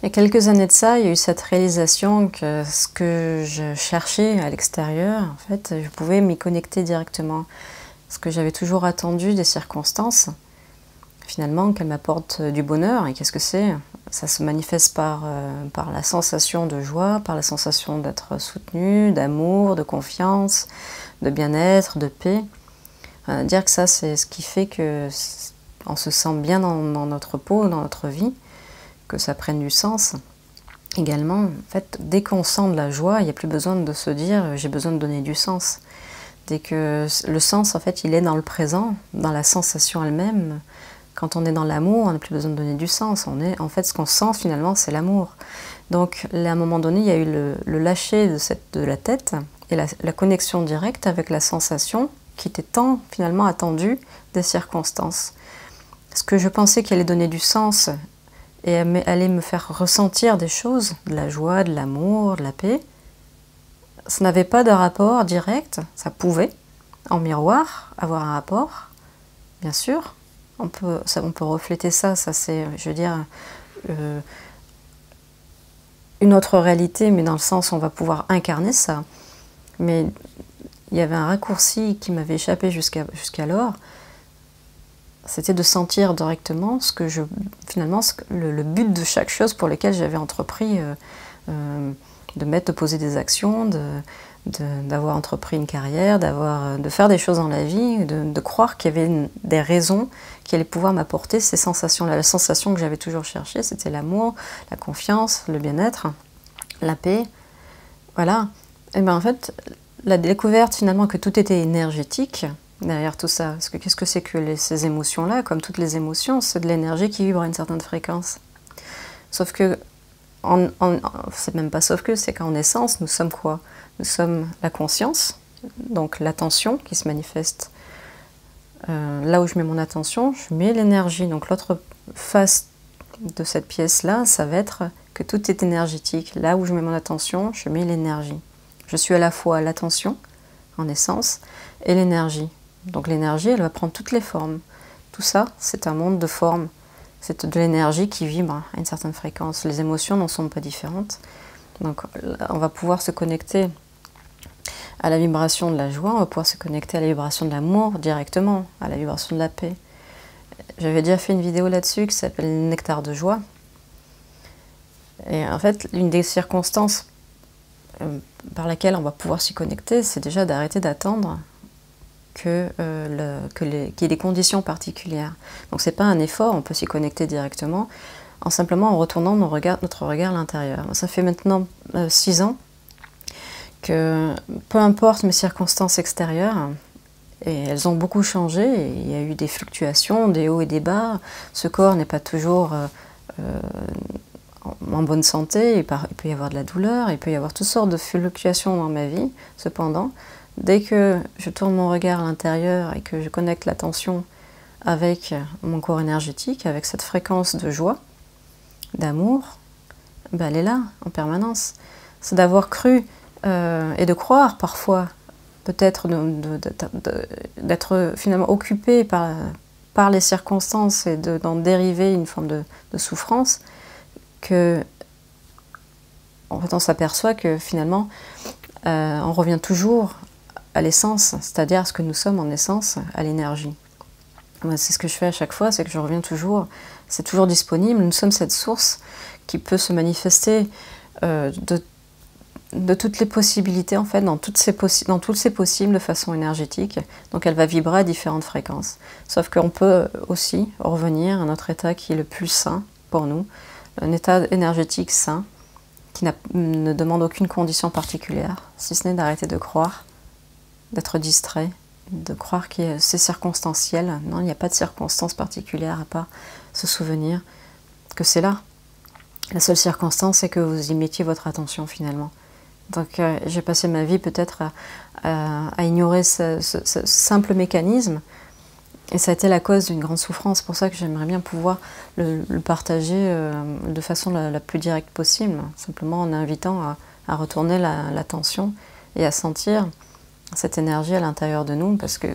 Il y a quelques années de ça, il y a eu cette réalisation que ce que je cherchais à l'extérieur, en fait, je pouvais m'y connecter directement. Ce que j'avais toujours attendu des circonstances, finalement, qu'elles m'apportent du bonheur. Et qu'est-ce que c'est? Ça se manifeste par la sensation de joie, par la sensation d'être soutenu, d'amour, de confiance, de bien-être, de paix. Dire que ça, c'est ce qui fait qu'on se sent bien dans notre peau, dans notre vie, que ça prenne du sens. Également, en fait, dès qu'on sent de la joie, il n'y a plus besoin de se dire « j'ai besoin de donner du sens ». Dès que le sens, en fait, il est dans le présent, dans la sensation elle-même. Quand on est dans l'amour, on n'a plus besoin de donner du sens. En fait, ce qu'on sent finalement, c'est l'amour. Donc, à un moment donné, il y a eu le lâcher de la tête et la connexion directe avec la sensation qui était tant finalement attendue des circonstances. Ce que je pensais qui allait donner du sens et allait me faire ressentir des choses, de la joie, de l'amour, de la paix, ça n'avait pas de rapport direct, ça pouvait, en miroir, avoir un rapport, bien sûr. On peut refléter ça c'est, je veux dire, une autre réalité, mais dans le sens où on va pouvoir incarner ça. Mais il y avait un raccourci qui m'avait échappé jusqu'alors, c'était de sentir directement finalement, le but de chaque chose pour laquelle j'avais entrepris de poser des actions, d'avoir entrepris une carrière, de faire des choses dans la vie, de croire qu'il y avait des raisons qui allaient pouvoir m'apporter ces sensations-là. La sensation que j'avais toujours cherchée, c'était l'amour, la confiance, le bien-être, la paix. Voilà. Et bien en fait, la découverte finalement que tout était énergétique derrière tout ça. Parce que qu'est-ce que c'est que ces émotions-là? Comme toutes les émotions, c'est de l'énergie qui vibre à une certaine fréquence. Sauf que c'est même pas sauf que, c'est qu'en essence, nous sommes quoi? Nous sommes la conscience, donc l'attention qui se manifeste. Là où je mets mon attention, je mets l'énergie. Donc l'autre face de cette pièce-là, ça va être que tout est énergétique. Là où je mets mon attention, je mets l'énergie. Je suis à la fois l'attention, en essence, et l'énergie. Donc l'énergie, elle va prendre toutes les formes. Tout ça, c'est un monde de formes. C'est de l'énergie qui vibre à une certaine fréquence. Les émotions n'en sont pas différentes. Donc on va pouvoir se connecter à la vibration de la joie, on va pouvoir se connecter à la vibration de l'amour directement, à la vibration de la paix. J'avais déjà fait une vidéo là-dessus qui s'appelle « Nectar de joie ». Et en fait, l'une des circonstances par laquelle on va pouvoir s'y connecter, c'est déjà d'arrêter d'attendre qu'il y ait des conditions particulières. Donc c'est pas un effort, on peut s'y connecter directement, simplement en retournant notre regard à l'intérieur. Ça fait maintenant 6 ans que peu importe mes circonstances extérieures, et elles ont beaucoup changé, et il y a eu des fluctuations, des hauts et des bas, ce corps n'est pas toujours en bonne santé, il peut y avoir de la douleur, il peut y avoir toutes sortes de fluctuations dans ma vie, cependant, dès que je tourne mon regard à l'intérieur et que je connecte l'attention avec mon corps énergétique, avec cette fréquence de joie, d'amour, ben elle est là, en permanence. C'est d'avoir cru et de croire parfois, peut-être d'être finalement occupé par les circonstances et d'en dériver une forme de souffrance, que en fait, on s'aperçoit que finalement, on revient toujours à l'essence, c'est-à-dire à ce que nous sommes en essence, à l'énergie. C'est ce que je fais à chaque fois, c'est que je reviens toujours, c'est toujours disponible, nous sommes cette source qui peut se manifester de toutes les possibilités, en fait, dans tous ces possibles de façon énergétique. Donc elle va vibrer à différentes fréquences. Sauf qu'on peut aussi revenir à notre état qui est le plus sain pour nous, un état énergétique sain, qui ne demande aucune condition particulière, si ce n'est d'arrêter de croire, d'être distrait, de croire que c'est circonstanciel. Non, il n'y a pas de circonstance particulière à part se souvenir que c'est là. La seule circonstance, c'est que vous y mettiez votre attention finalement. Donc j'ai passé ma vie peut-être à ignorer ce simple mécanisme, et ça a été la cause d'une grande souffrance. C'est pour ça que j'aimerais bien pouvoir le partager de façon la plus directe possible, simplement en invitant à retourner l'attention et à sentir cette énergie à l'intérieur de nous, parce que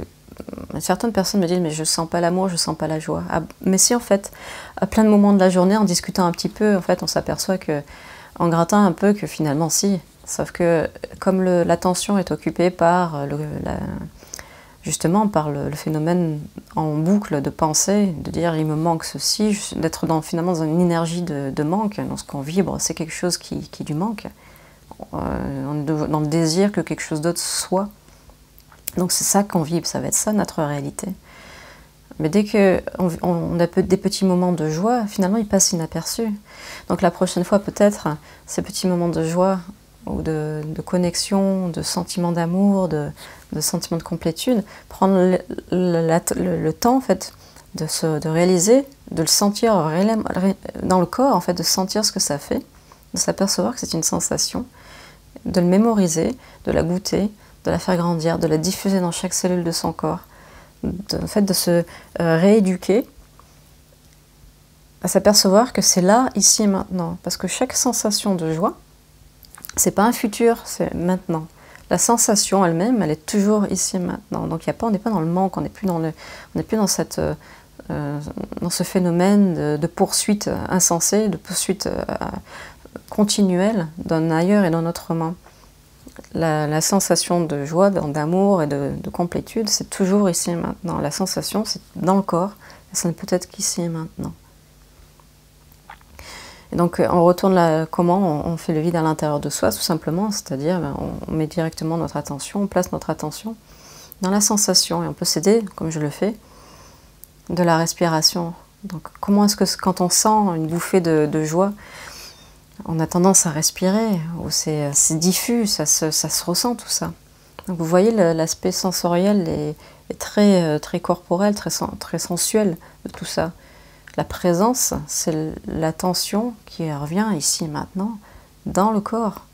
certaines personnes me disent mais je sens pas l'amour, je sens pas la joie. Ah, mais si en fait, à plein de moments de la journée, en discutant un petit peu, en fait, on s'aperçoit que, en grattant un peu, que finalement si. Sauf que comme l'attention est occupée par justement par le phénomène en boucle de pensée, de dire il me manque ceci, d'être finalement dans une énergie de manque, dans ce qu'on vibre, c'est quelque chose qui lui manque. Dans le désir que quelque chose d'autre soit. Donc c'est ça qu'on vibre, ça va être ça notre réalité. Mais dès qu'on a des petits moments de joie, finalement ils passent inaperçus. Donc la prochaine fois peut-être, ces petits moments de joie, ou de connexion, de sentiment d'amour, de sentiment de complétude, prendre le temps en fait de réaliser, de le sentir dans le corps, en fait, de sentir ce que ça fait, de s'apercevoir que c'est une sensation, de le mémoriser, de la goûter, de la faire grandir, de la diffuser dans chaque cellule de son corps, en fait, de se rééduquer, à s'apercevoir que c'est là, ici et maintenant. Parce que chaque sensation de joie, c'est pas un futur, c'est maintenant. La sensation elle-même, elle est toujours ici et maintenant. Donc on n'est pas dans le manque, on n'est plus dans ce phénomène de poursuite insensée, de poursuite continuelle d'un ailleurs et d'un autrement. La sensation de joie, d'amour et de complétude, c'est toujours ici et maintenant. La sensation, c'est dans le corps, et ça n'est peut-être qu'ici et maintenant. Et donc on retourne là, comment on fait le vide à l'intérieur de soi, tout simplement, c'est-à-dire on met directement notre attention, on place notre attention dans la sensation, et on peut s'aider, comme je le fais, de la respiration. Donc comment est-ce que quand on sent une bouffée de joie, on a tendance à respirer, ou c'est diffus, ça se ressent tout ça. Donc vous voyez, l'aspect sensoriel est très, très corporel, très sensuel de tout ça. La présence, c'est l'attention qui revient ici et maintenant, dans le corps.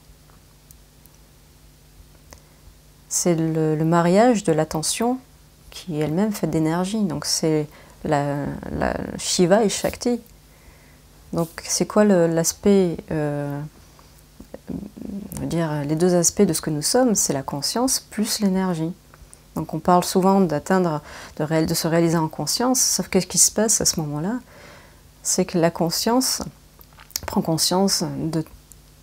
C'est le mariage de l'attention qui elle-même fait d'énergie. Donc c'est la Shiva et Shakti. Donc c'est quoi l'aspect, les deux aspects de ce que nous sommes? C'est la conscience plus l'énergie. Donc on parle souvent d'atteindre, de se réaliser en conscience, sauf que ce qui se passe à ce moment-là, c'est que la conscience prend conscience de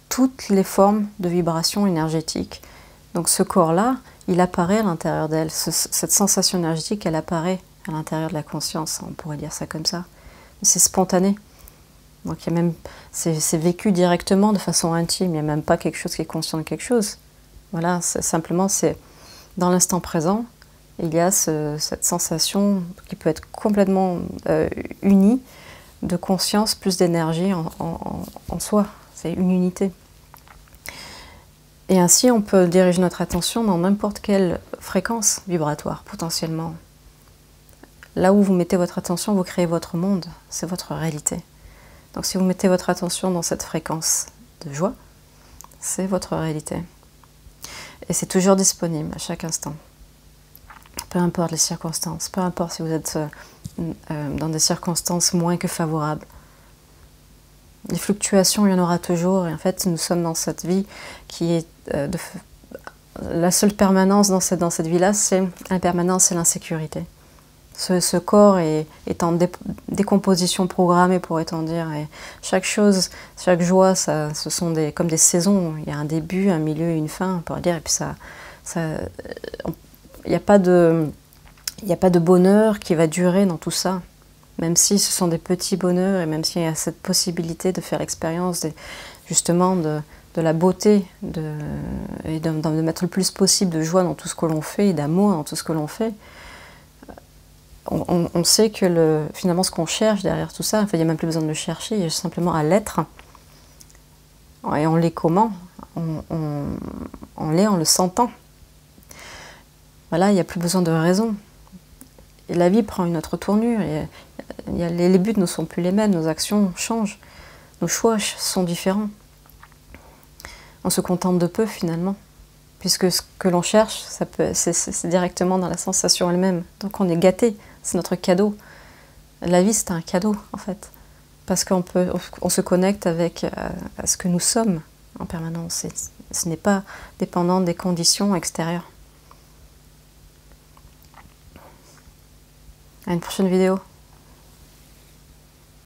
toutes les formes de vibrations énergétiques. Donc ce corps-là, il apparaît à l'intérieur d'elle, cette sensation énergétique, elle apparaît à l'intérieur de la conscience, on pourrait dire ça comme ça. C'est spontané. Donc c'est vécu directement de façon intime, il n'y a même pas quelque chose qui est conscient de quelque chose. Voilà, simplement c'est dans l'instant présent, il y a cette sensation qui peut être complètement unie de conscience plus d'énergie en soi. C'est une unité. Et ainsi, on peut diriger notre attention dans n'importe quelle fréquence vibratoire, potentiellement. Là où vous mettez votre attention, vous créez votre monde, c'est votre réalité. Donc si vous mettez votre attention dans cette fréquence de joie, c'est votre réalité. Et c'est toujours disponible à chaque instant. Peu importe les circonstances, peu importe si vous êtes dans des circonstances moins que favorables. Les fluctuations, il y en aura toujours. Et en fait, nous sommes dans cette vie qui est... la seule permanence dans cette vie-là, c'est l'impermanence et l'insécurité. Ce corps est en décomposition programmée, pourrait-on dire. Et chaque chose, chaque joie, ce sont comme des saisons. Il y a un début, un milieu et une fin, on pourrait dire. Et puis il n'y a pas de bonheur qui va durer dans tout ça. Même si ce sont des petits bonheurs et même s'il y a cette possibilité de faire l'expérience justement de la beauté et de mettre le plus possible de joie dans tout ce que l'on fait et d'amour dans tout ce que l'on fait, on sait que finalement ce qu'on cherche derrière tout ça, enfin, il n'y a même plus besoin de le chercher, il y a simplement à l'être. Et on l'est comment? On l'est en le sentant. Voilà, il n'y a plus besoin de raison. Et la vie prend une autre tournure. Les buts ne sont plus les mêmes, nos actions changent, nos choix sont différents. On se contente de peu finalement, puisque ce que l'on cherche, c'est directement dans la sensation elle-même. Donc on est gâté, c'est notre cadeau. La vie, c'est un cadeau en fait, parce qu'on se connecte à ce que nous sommes en permanence. Ce n'est pas dépendant des conditions extérieures. À une prochaine vidéo.